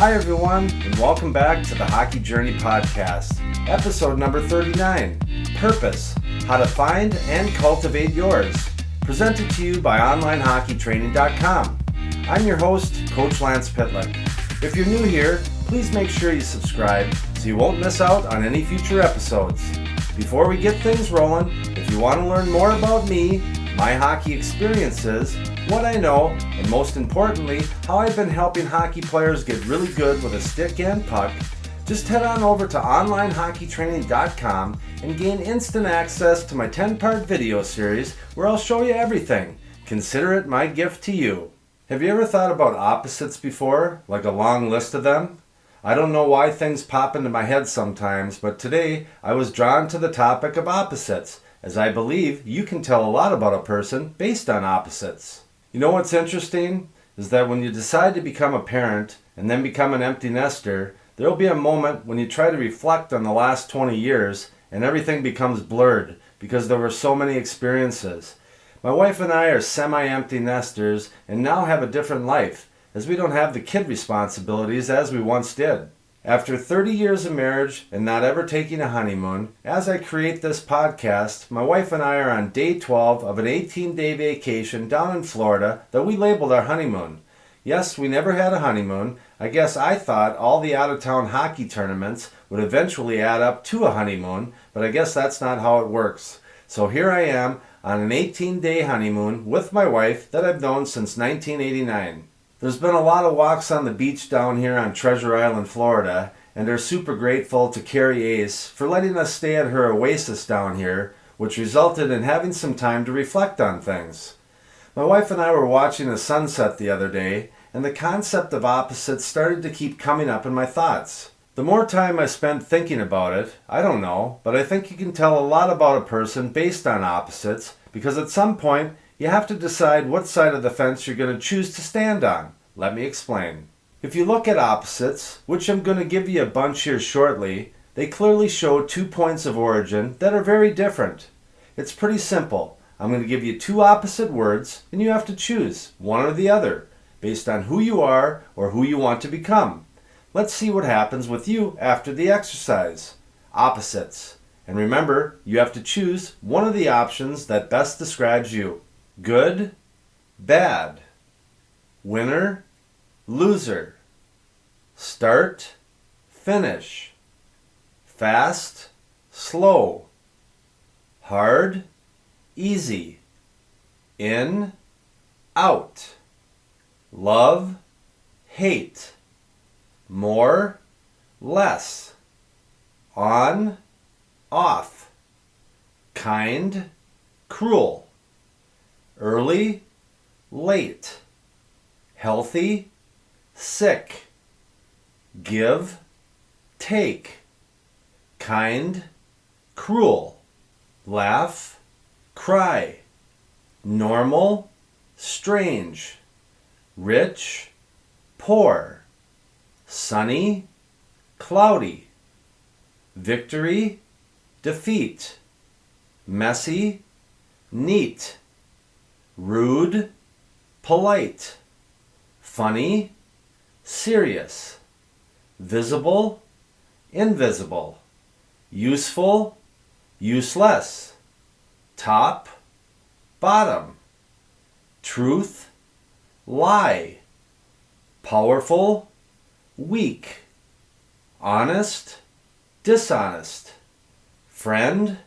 Hi everyone, and welcome back to the Hockey Journey Podcast, episode number 39, Purpose, How to Find and Cultivate Yours, presented to you by OnlineHockeyTraining.com. I'm your host, Coach Lance Pitlick. If you're new here, please make sure you subscribe so you won't miss out on any future episodes. Before we get things rolling, if you want to learn more about me, my hockey experiences, what I know, and most importantly, how I've been helping hockey players get really good with a stick and puck, just head on over to OnlineHockeyTraining.com and gain instant access to my 10-part video series where I'll show you everything. Consider it my gift to you. Have you ever thought about opposites before, like a long list of them? I don't know why things pop into my head sometimes, but today I was drawn to the topic of opposites, as I believe you can tell a lot about a person based on opposites. You know what's interesting? Is that when you decide to become a parent and then become an empty nester, there will be a moment when you try to reflect on the last 20 years and everything becomes blurred because there were so many experiences. My wife and I are semi-empty nesters and now have a different life, as we don't have the kid responsibilities as we once did. After 30 years of marriage and not ever taking a honeymoon, as I create this podcast, my wife and I are on day 12 of an 18-day vacation down in Florida that we labeled our honeymoon. Yes, we never had a honeymoon. I guess I thought all the out-of-town hockey tournaments would eventually add up to a honeymoon, but I guess that's not how it works. So here I am on an 18-day honeymoon with my wife that I've known since 1989. There's been a lot of walks on the beach down here on Treasure Island, Florida, and are super grateful to Carrie Ace for letting us stay at her oasis down here, which resulted in having some time to reflect on things. My wife and I were watching a sunset the other day, and the concept of opposites started to keep coming up in my thoughts. The more time I spent thinking about it, I don't know, but I think you can tell a lot about a person based on opposites, because at some point, you have to decide what side of the fence you're going to choose to stand on. Let me explain. If you look at opposites, which I'm going to give you a bunch here shortly, they clearly show 2 points of origin that are very different. It's pretty simple. I'm going to give you 2 opposite words, and you have to choose one or the other, based on who you are or who you want to become. Let's see what happens with you after the exercise. Opposites. And remember, you have to choose one of the options that best describes you. Good, bad, winner, loser, start, finish, fast, slow, hard, easy, in, out, love, hate, more, less, on, off, kind, cruel, early, late, healthy, sick, give, take, kind, cruel, laugh, cry, normal, strange, rich, poor, sunny, cloudy, victory, defeat, messy, neat, rude, polite, funny, serious, visible, invisible, useful, useless, top, bottom, truth, lie, powerful, weak, honest, dishonest, friend,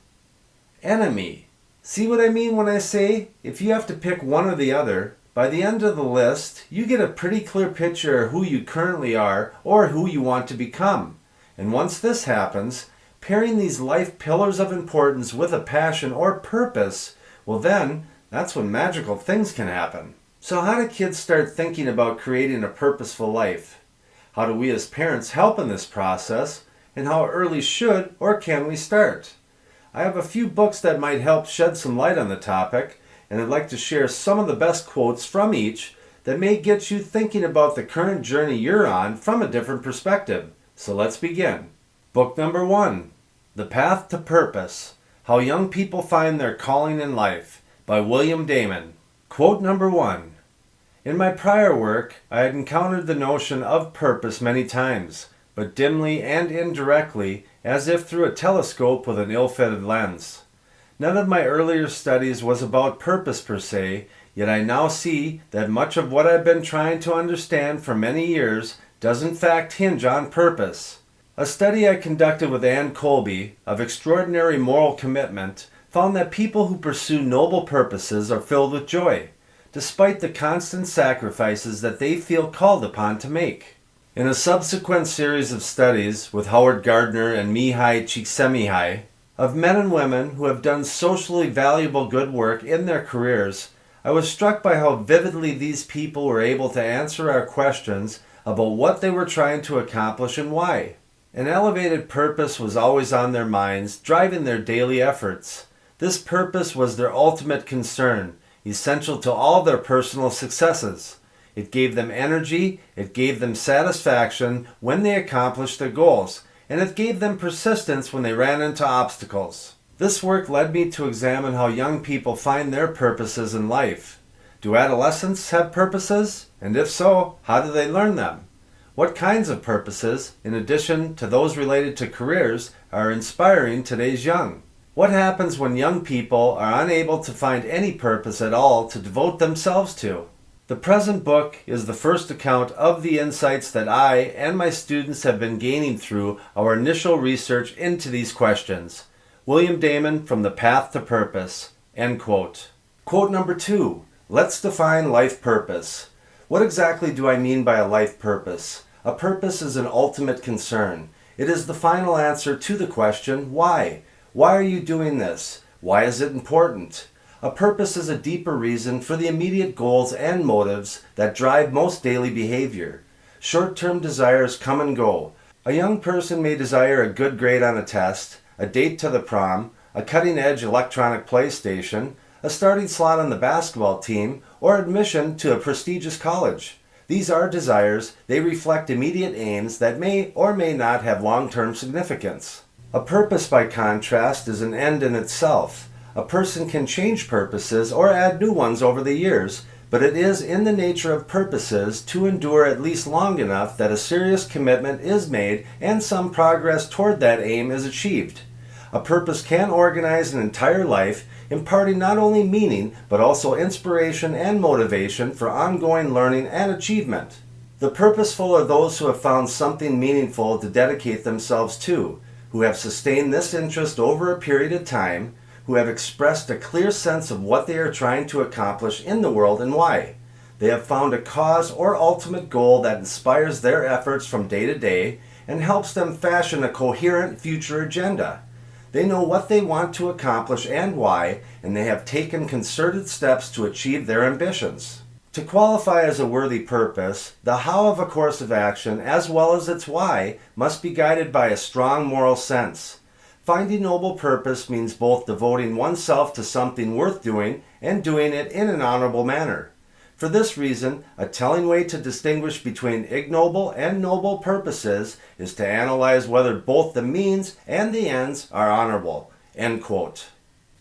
enemy. See what I mean when I say if you have to pick one or the other, by the end of the list, you get a pretty clear picture of who you currently are or who you want to become. And once this happens, pairing these life pillars of importance with a passion or purpose, well then, that's when magical things can happen. So how do kids start thinking about creating a purposeful life? How do we as parents help in this process? And how early should or can we start? I have a few books that might help shed some light on the topic, and I'd like to share some of the best quotes from each that may get you thinking about the current journey you're on from a different perspective. So let's begin. Book number 1, The Path to Purpose, How Young People Find Their Calling in Life, by William Damon. Quote number 1, In my prior work, I had encountered the notion of purpose many times, but dimly and indirectly, as if through a telescope with an ill-fitted lens. None of my earlier studies was about purpose per se, yet I now see that much of what I've been trying to understand for many years does in fact hinge on purpose. A study I conducted with Ann Colby of extraordinary moral commitment found that people who pursue noble purposes are filled with joy, despite the constant sacrifices that they feel called upon to make. In a subsequent series of studies with Howard Gardner and Mihai Csikszentmihalyi of men and women who have done socially valuable good work in their careers, I was struck by how vividly these people were able to answer our questions about what they were trying to accomplish and why. An elevated purpose was always on their minds, driving their daily efforts. This purpose was their ultimate concern, essential to all their personal successes. It gave them energy, it gave them satisfaction when they accomplished their goals, and it gave them persistence when they ran into obstacles. This work led me to examine how young people find their purposes in life. Do adolescents have purposes? And if so, how do they learn them? What kinds of purposes, in addition to those related to careers, are inspiring today's young? What happens when young people are unable to find any purpose at all to devote themselves to? The present book is the first account of the insights that I and my students have been gaining through our initial research into these questions. William Damon from The Path to Purpose. End quote. Quote number 2. Let's define life purpose. What exactly do I mean by a life purpose? A purpose is an ultimate concern. It is the final answer to the question, why? Why are you doing this? Why is it important? A purpose is a deeper reason for the immediate goals and motives that drive most daily behavior. Short-term desires come and go. A young person may desire a good grade on a test, a date to the prom, a cutting-edge electronic PlayStation, a starting slot on the basketball team, or admission to a prestigious college. These are desires. They reflect immediate aims that may or may not have long-term significance. A purpose, by contrast, is an end in itself. A person can change purposes or add new ones over the years, but it is in the nature of purposes to endure at least long enough that a serious commitment is made and some progress toward that aim is achieved. A purpose can organize an entire life, imparting not only meaning but also inspiration and motivation for ongoing learning and achievement. The purposeful are those who have found something meaningful to dedicate themselves to, who have sustained this interest over a period of time, who have expressed a clear sense of what they are trying to accomplish in the world and why. They have found a cause or ultimate goal that inspires their efforts from day to day and helps them fashion a coherent future agenda. They know what they want to accomplish and why, and they have taken concerted steps to achieve their ambitions. To qualify as a worthy purpose, the how of a course of action, as well as its why, must be guided by a strong moral sense. Finding noble purpose means both devoting oneself to something worth doing and doing it in an honorable manner. For this reason, a telling way to distinguish between ignoble and noble purposes is to analyze whether both the means and the ends are honorable. End quote.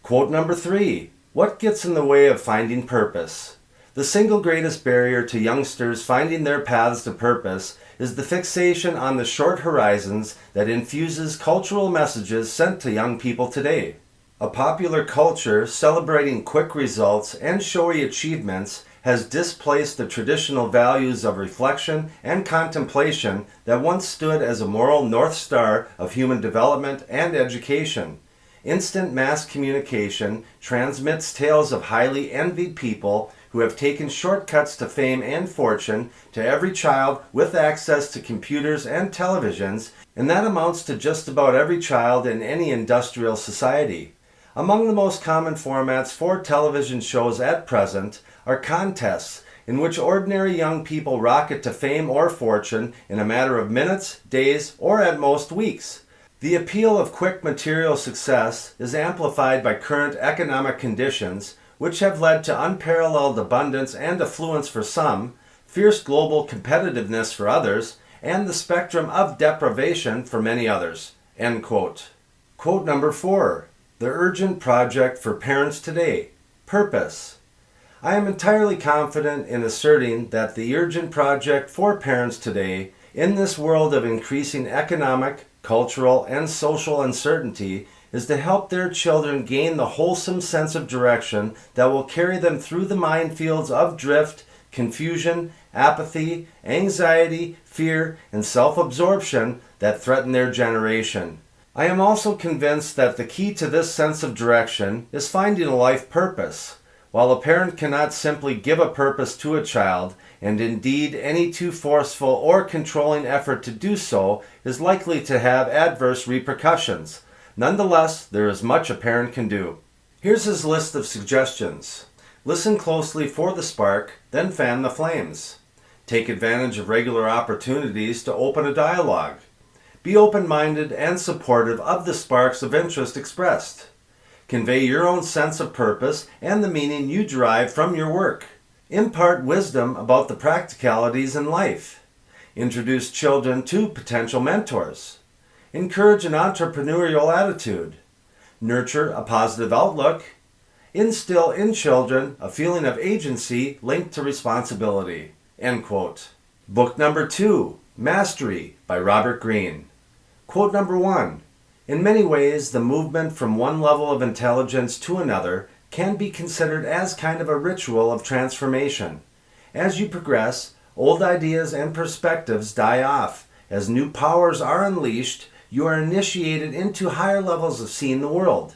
Quote number 3. What gets in the way of finding purpose? The single greatest barrier to youngsters finding their paths to purpose is the fixation on the short horizons that infuses cultural messages sent to young people today. A popular culture celebrating quick results and showy achievements has displaced the traditional values of reflection and contemplation that once stood as a moral north star of human development and education. Instant mass communication transmits tales of highly envied people who have taken shortcuts to fame and fortune to every child with access to computers and televisions, and that amounts to just about every child in any industrial society. Among the most common formats for television shows at present are contests in which ordinary young people rocket to fame or fortune in a matter of minutes, days, or at most weeks. The appeal of quick material success is amplified by current economic conditions, which have led to unparalleled abundance and affluence for some, fierce global competitiveness for others, and the spectrum of deprivation for many others. End quote. Quote number 4. The urgent project for parents today. Purpose. I am entirely confident in asserting that the urgent project for parents today, in this world of increasing economic, cultural, and social uncertainty, is to help their children gain the wholesome sense of direction that will carry them through the minefields of drift, confusion, apathy, anxiety, fear, and self-absorption that threaten their generation. I am also convinced that the key to this sense of direction is finding a life purpose. While a parent cannot simply give a purpose to a child, and indeed any too forceful or controlling effort to do so is likely to have adverse repercussions, nonetheless, there is much a parent can do. Here's his list of suggestions. Listen closely for the spark, then fan the flames. Take advantage of regular opportunities to open a dialogue. Be open-minded and supportive of the sparks of interest expressed. Convey your own sense of purpose and the meaning you derive from your work. Impart wisdom about the practicalities in life. Introduce children to potential mentors. Encourage an entrepreneurial attitude. Nurture a positive outlook. Instill in children a feeling of agency linked to responsibility. End quote. Book number 2, Mastery by Robert Greene. Quote number 1. In many ways, the movement from one level of intelligence to another can be considered as kind of a ritual of transformation. As you progress, old ideas and perspectives die off. As new powers are unleashed, you are initiated into higher levels of seeing the world.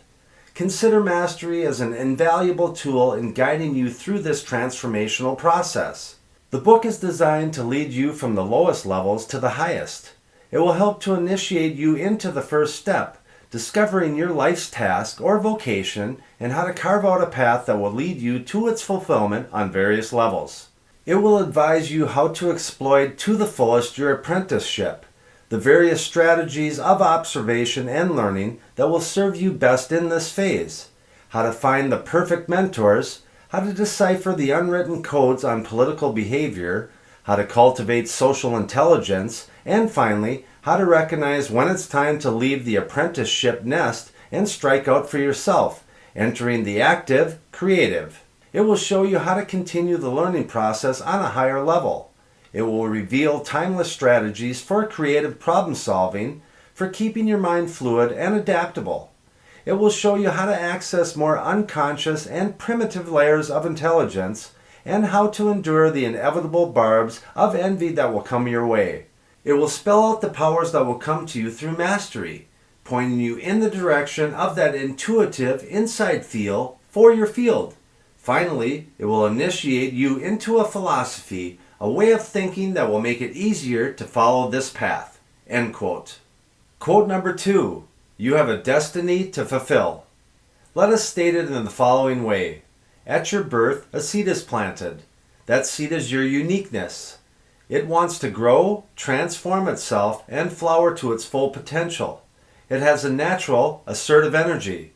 Consider mastery as an invaluable tool in guiding you through this transformational process. The book is designed to lead you from the lowest levels to the highest. It will help to initiate you into the first step, discovering your life's task or vocation and how to carve out a path that will lead you to its fulfillment on various levels. It will advise you how to exploit to the fullest your apprenticeship, the various strategies of observation and learning that will serve you best in this phase, how to find the perfect mentors, how to decipher the unwritten codes on political behavior, how to cultivate social intelligence, and finally, how to recognize when it's time to leave the apprenticeship nest and strike out for yourself, entering the active, creative. It will show you how to continue the learning process on a higher level. It will reveal timeless strategies for creative problem solving, for keeping your mind fluid and adaptable. It will show you how to access more unconscious and primitive layers of intelligence and how to endure the inevitable barbs of envy that will come your way. It will spell out the powers that will come to you through mastery, pointing you in the direction of that intuitive inside feel for your field. Finally, it will initiate you into a philosophy, a way of thinking that will make it easier to follow this path. End quote. Quote number 2. You have a destiny to fulfill. Let us state it in the following way. At your birth, a seed is planted. That seed is your uniqueness. It wants to grow, transform itself, and flower to its full potential. It has a natural, assertive energy.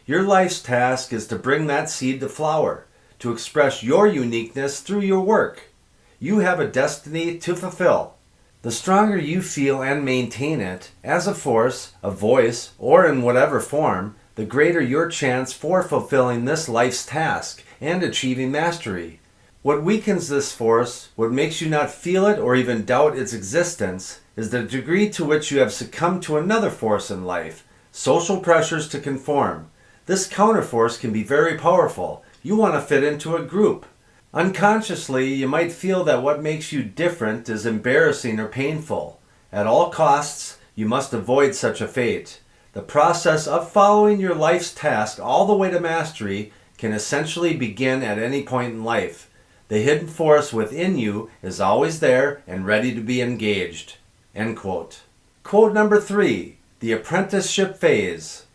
Your life's task is to bring that seed to flower, to express your uniqueness through your work. You have a destiny to fulfill. The stronger you feel and maintain it, as a force, a voice, or in whatever form, the greater your chance for fulfilling this life's task and achieving mastery. What weakens this force, what makes you not feel it or even doubt its existence, is the degree to which you have succumbed to another force in life, social pressures to conform. This counterforce can be very powerful. You want to fit into a group. Unconsciously, you might feel that what makes you different is embarrassing or painful. At all costs, you must avoid such a fate. The process of following your life's task all the way to mastery can essentially begin at any point in life. The hidden force within you is always there and ready to be engaged. End quote. Quote number 3. The apprenticeship phase.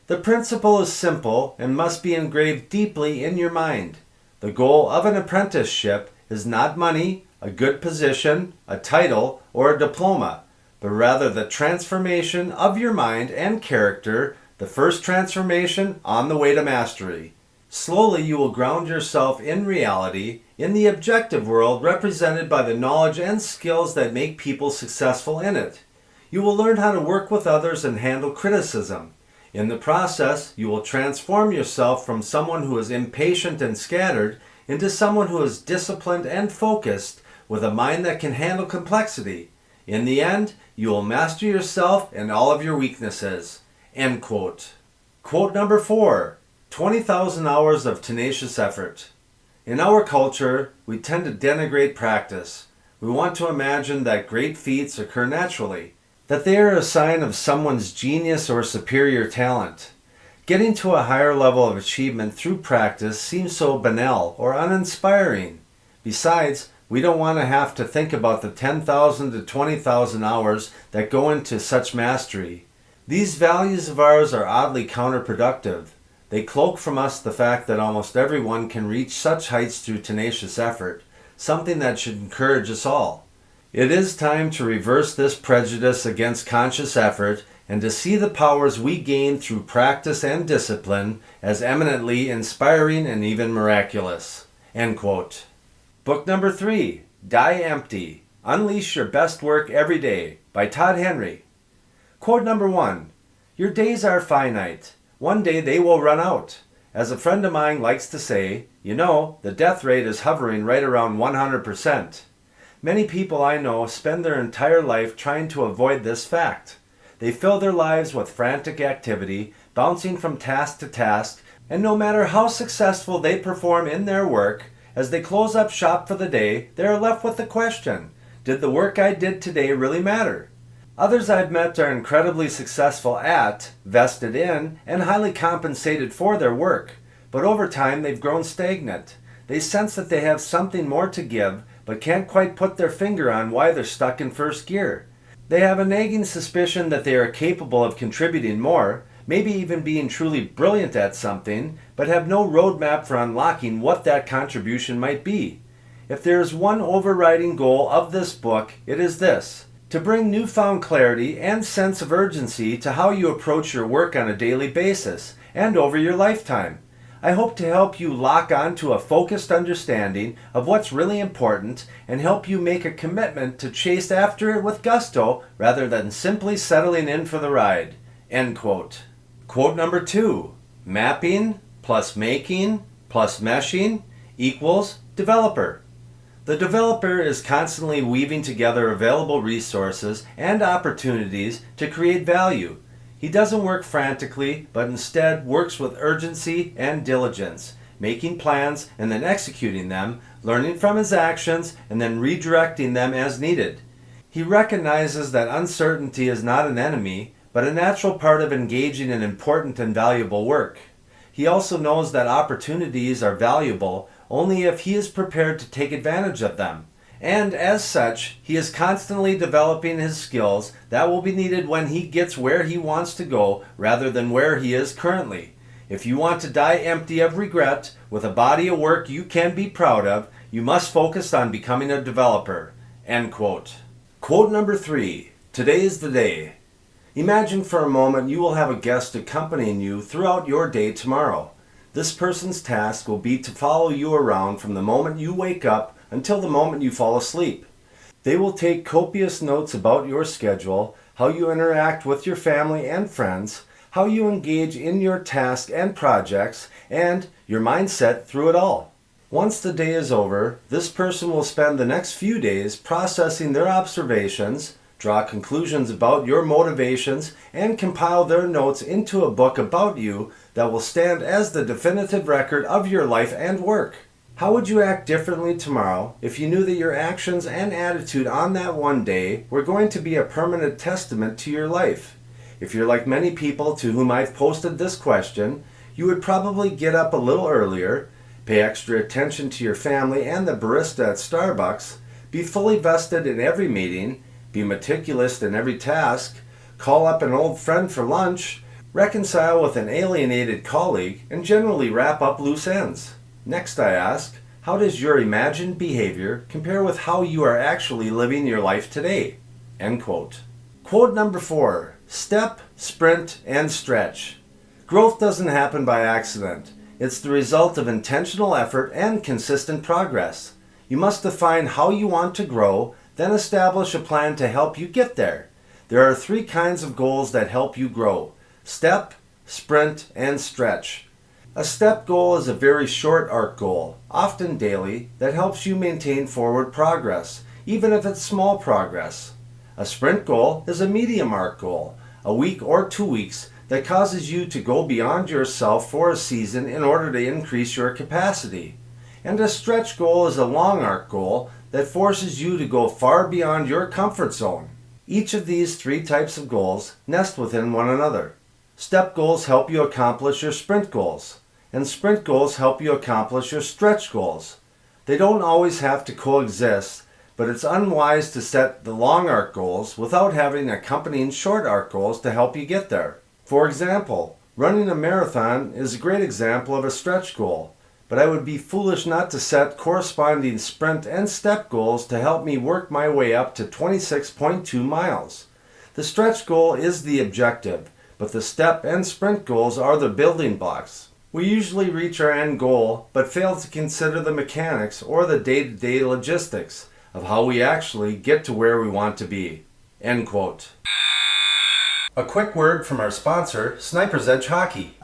The principle is simple and must be engraved deeply in your mind. The goal of an apprenticeship is not money, a good position, a title, or a diploma, but rather the transformation of your mind and character, the first transformation on the way to mastery. Slowly you will ground yourself in reality, in the objective world represented by the knowledge and skills that make people successful in it. You will learn how to work with others and handle criticism. In the process, you will transform yourself from someone who is impatient and scattered into someone who is disciplined and focused with a mind that can handle complexity. In the end, you will master yourself and all of your weaknesses." End quote. Quote number 4, 20,000 hours of tenacious effort. In our culture, we tend to denigrate practice. We want to imagine that great feats occur naturally, that they are a sign of someone's genius or superior talent. Getting to a higher level of achievement through practice seems so banal or uninspiring. Besides, we don't want to have to think about the 10,000 to 20,000 hours that go into such mastery. These values of ours are oddly counterproductive. They cloak from us the fact that almost everyone can reach such heights through tenacious effort, something that should encourage us all. It is time to reverse this prejudice against conscious effort and to see the powers we gain through practice and discipline as eminently inspiring and even miraculous." End quote. Book number 3, Die Empty, Unleash Your Best Work Every Day by Todd Henry. Quote number 1, "Your days are finite. One day they will run out. As a friend of mine likes to say, the death rate is hovering right around 100%. Many people I know spend their entire life trying to avoid this fact. They fill their lives with frantic activity, bouncing from task to task, and no matter how successful they perform in their work, as they close up shop for the day, they are left with the question, did the work I did today really matter? Others I've met are incredibly successful at, vested in, and highly compensated for their work, but over time they've grown stagnant. They sense that they have something more to give, but can't quite put their finger on why they're stuck in first gear. They have a nagging suspicion that they are capable of contributing more, maybe even being truly brilliant at something, but have no roadmap for unlocking what that contribution might be. If there is one overriding goal of this book, it is this: to bring newfound clarity and sense of urgency to how you approach your work on a daily basis and over your lifetime. I hope to help you lock on to a focused understanding of what's really important and help you make a commitment to chase after it with gusto rather than simply settling in for the ride." End quote. Quote number 2, "Mapping plus making plus meshing equals developer." The developer is constantly weaving together available resources and opportunities to create value. He doesn't work frantically, but instead works with urgency and diligence, making plans and then executing them, learning from his actions and then redirecting them as needed. He recognizes that uncertainty is not an enemy, but a natural part of engaging in important and valuable work. He also knows that opportunities are valuable only if he is prepared to take advantage of them. And as such, he is constantly developing his skills that will be needed when he gets where he wants to go rather than where he is currently. If you want to die empty of regret with a body of work you can be proud of, you must focus on becoming a developer." End quote. Quote number 3, "Today is the day." Imagine for a moment you will have a guest accompanying you throughout your day tomorrow. This person's task will be to follow you around from the moment you wake up until the moment you fall asleep. They will take copious notes about your schedule, how you interact with your family and friends, how you engage in your tasks and projects, and your mindset through it all. Once the day is over, this person will spend the next few days processing their observations, draw conclusions about your motivations, and compile their notes into a book about you that will stand as the definitive record of your life and work. How would you act differently tomorrow if you knew that your actions and attitude on that one day were going to be a permanent testament to your life? If you're like many people to whom I've posted this question, you would probably get up a little earlier, pay extra attention to your family and the barista at Starbucks, be fully vested in every meeting, be meticulous in every task, call up an old friend for lunch, reconcile with an alienated colleague, and generally wrap up loose ends. Next I ask, how does your imagined behavior compare with how you are actually living your life today? End quote. Quote number 4, "Step, sprint, and stretch." Growth doesn't happen by accident. It's the result of intentional effort and consistent progress. You must define how you want to grow, then establish a plan to help you get there. There are 3 kinds of goals that help you grow: step, sprint, and stretch. A step goal is a very short arc goal, often daily, that helps you maintain forward progress, even if it's small progress. A sprint goal is a medium arc goal, a week or 2 weeks, that causes you to go beyond yourself for a season in order to increase your capacity. And a stretch goal is a long arc goal that forces you to go far beyond your comfort zone. Each of these 3 types of goals nest within one another. Step goals help you accomplish your sprint goals, and sprint goals help you accomplish your stretch goals. They don't always have to coexist, but it's unwise to set the long arc goals without having accompanying short arc goals to help you get there. For example, running a marathon is a great example of a stretch goal, but I would be foolish not to set corresponding sprint and step goals to help me work my way up to 26.2 miles. The stretch goal is the objective, but the step and sprint goals are the building blocks. We usually reach our end goal, but fail to consider the mechanics or the day-to-day logistics of how we actually get to where we want to be." End quote. A quick word from our sponsor, Sniper's Edge Hockey.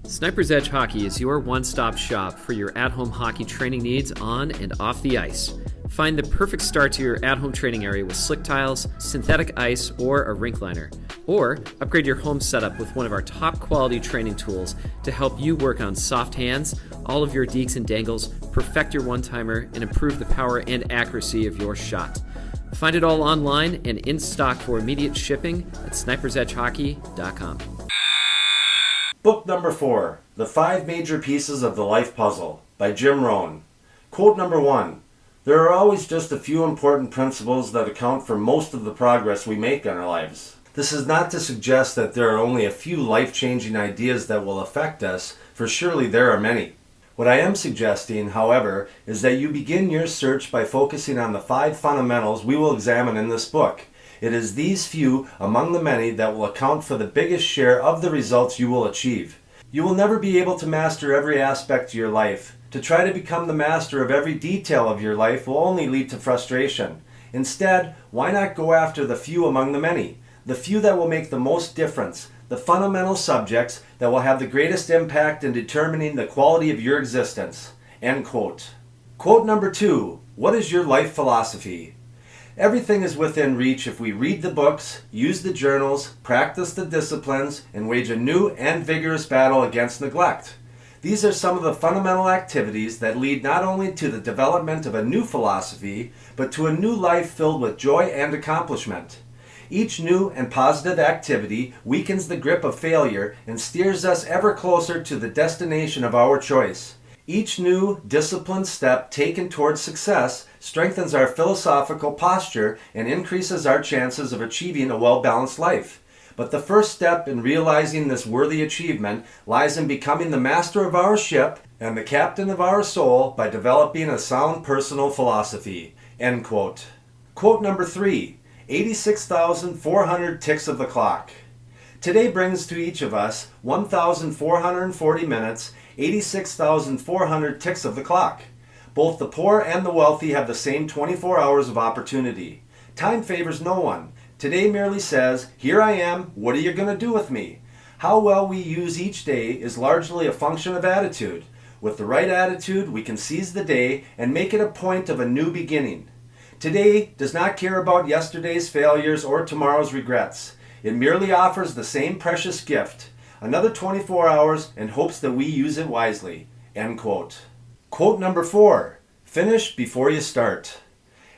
Sniper's Edge Hockey is your one-stop shop for your at-home hockey training needs on and off the ice. Find the perfect start to your at-home training area with slick tiles, synthetic ice, or a rink liner. Or upgrade your home setup with one of our top quality training tools to help you work on soft hands, all of your deeks and dangles, perfect your one-timer, and improve the power and accuracy of your shot. Find it all online and in stock for immediate shipping at snipersedgehockey.com. Book number 4, The 5 Major Pieces of the Life Puzzle by Jim Rohn. Quote number 1, "There are always just a few important principles that account for most of the progress we make in our lives." This is not to suggest that there are only a few life-changing ideas that will affect us, for surely there are many. What I am suggesting, however, is that you begin your search by focusing on the 5 fundamentals we will examine in this book. It is these few among the many that will account for the biggest share of the results you will achieve. You will never be able to master every aspect of your life. To try to become the master of every detail of your life will only lead to frustration. Instead, why not go after the few among the many? The few that will make the most difference, the fundamental subjects that will have the greatest impact in determining the quality of your existence." End quote. Quote number 2, "What is your life philosophy?" Everything is within reach if we read the books, use the journals, practice the disciplines, and wage a new and vigorous battle against neglect. These are some of the fundamental activities that lead not only to the development of a new philosophy, but to a new life filled with joy and accomplishment. Each new and positive activity weakens the grip of failure and steers us ever closer to the destination of our choice. Each new, disciplined step taken towards success strengthens our philosophical posture and increases our chances of achieving a well-balanced life. But the first step in realizing this worthy achievement lies in becoming the master of our ship and the captain of our soul by developing a sound personal philosophy." End quote. Quote number 3, 86,400 ticks of the clock. Today brings to each of us 1,440 minutes, 86,400 ticks of the clock. Both the poor and the wealthy have the same 24 hours of opportunity. Time favors no one. Today merely says, "Here I am, what are you going to do with me?" How well we use each day is largely a function of attitude. With the right attitude, we can seize the day and make it a point of a new beginning. Today does not care about yesterday's failures or tomorrow's regrets. It merely offers the same precious gift, another 24 hours, and hopes that we use it wisely. End quote. Quote number 4, "Finish before you start."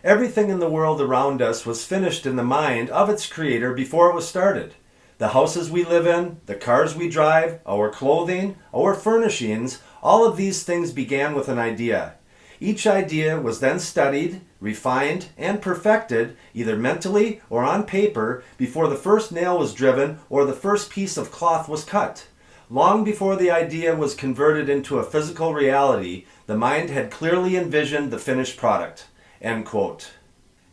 Everything in the world around us was finished in the mind of its creator before it was started. The houses we live in, the cars we drive, our clothing, our furnishings, all of these things began with an idea. Each idea was then studied, refined, and perfected, either mentally or on paper, before the first nail was driven or the first piece of cloth was cut. Long before the idea was converted into a physical reality, the mind had clearly envisioned the finished product. End quote.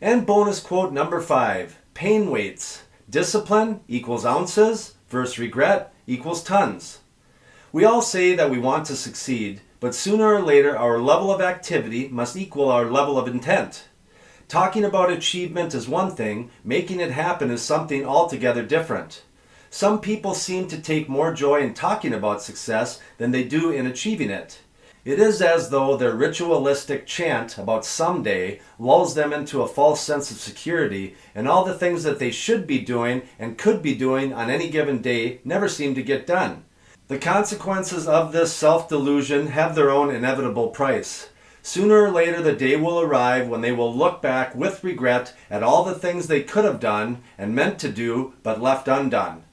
And bonus quote number 5, pain weights. Discipline equals ounces versus regret equals tons. We all say that we want to succeed, but sooner or later our level of activity must equal our level of intent. Talking about achievement is one thing, making it happen is something altogether different. Some people seem to take more joy in talking about success than they do in achieving it. It is as though their ritualistic chant about someday lulls them into a false sense of security, and all the things that they should be doing and could be doing on any given day never seem to get done. The consequences of this self-delusion have their own inevitable price. Sooner or later the day will arrive when they will look back with regret at all the things they could have done and meant to do but left undone.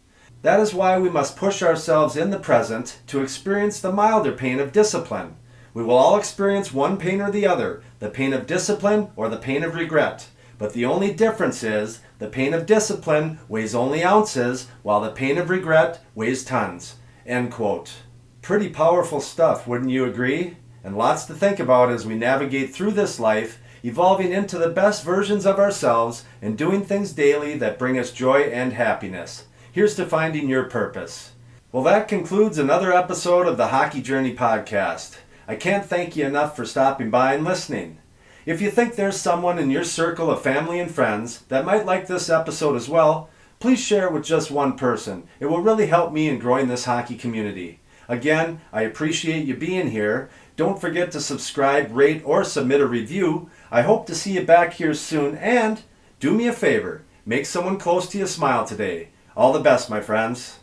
That is why we must push ourselves in the present to experience the milder pain of discipline. We will all experience one pain or the other, the pain of discipline or the pain of regret. But the only difference is the pain of discipline weighs only ounces, while the pain of regret weighs tons. End quote. Pretty powerful stuff, wouldn't you agree? And lots to think about as we navigate through this life, evolving into the best versions of ourselves and doing things daily that bring us joy and happiness. Here's to finding your purpose. Well, that concludes another episode of the Hockey Journey podcast. I can't thank you enough for stopping by and listening. If you think there's someone in your circle of family and friends that might like this episode as well, please share it with just one person. It will really help me in growing this hockey community. Again, I appreciate you being here. Don't forget to subscribe, rate, or submit a review. I hope to see you back here soon, and do me a favor, make someone close to you smile today. All the best, my friends.